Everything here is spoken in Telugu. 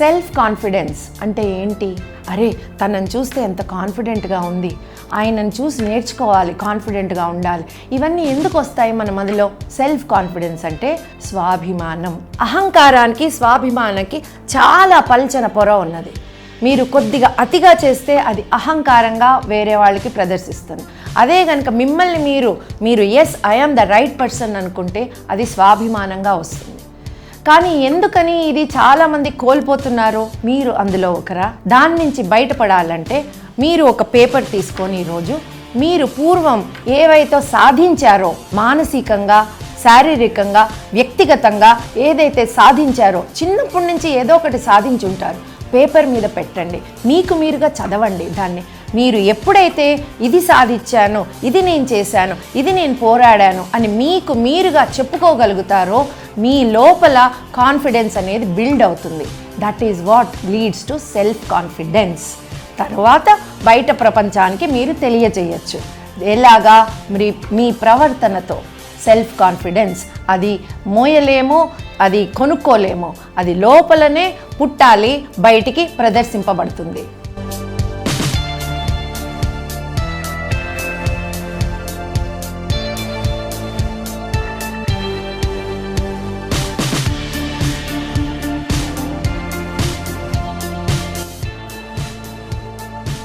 సెల్ఫ్ కాన్ఫిడెన్స్ అంటే ఏంటి? అరే తనని చూస్తే ఎంత కాన్ఫిడెంట్గా ఉంది, ఆయనను చూసి నేర్చుకోవాలి, కాన్ఫిడెంట్గా ఉండాలి. ఇవన్నీ ఎందుకు వస్తాయి మన మనలో? సెల్ఫ్ కాన్ఫిడెన్స్ అంటే స్వాభిమానం. అహంకారానికి స్వాభిమానానికి చాలా పల్చన పొర ఉన్నది. మీరు కొద్దిగా అతిగా చేస్తే అది అహంకారంగా వేరే వాళ్ళకి ప్రదర్శిస్తుంది. అదే కనుక మిమ్మల్ని మీరు yes I am the right person అనుకుంటే అది స్వాభిమానంగా వస్తుంది. కానీ ఎందుకని ఇది చాలామంది కోల్పోతున్నారు? మీరు అందులో ఒకరా? దాని నుంచి బయటపడాలంటే మీరు ఒక పేపర్ తీసుకొని ఈరోజు మీరు పూర్వం ఏవైతే సాధించారో, మానసికంగా, శారీరకంగా, వ్యక్తిగతంగా ఏదైతే సాధించారో, చిన్నప్పటి నుంచి ఏదో ఒకటి సాధించి ఉంటారు, పేపర్ మీద పెట్టండి. మీకు మీరుగా చదవండి దాన్ని. మీరు ఎప్పుడైతే ఇది సాధించానో, ఇది నేను చేశాను, ఇది నేను పోరాడాను అని మీకు మీరుగా చెప్పుకోగలుగుతారో మీ లోపల కాన్ఫిడెన్స్ అనేది బిల్డ్ అవుతుంది. That is what leads to self confidence. తర్వాత బయట ప్రపంచానికి మీరు తెలియజేయచ్చు. ఎలాగా? మీ ప్రవర్తనతో. సెల్ఫ్ కాన్ఫిడెన్స్ అది మోయలేమో, అది కొనుక్కోలేమో, అది లోపలనే పుట్టాలి, బయటికి ప్రదర్శింపబడుతుంది.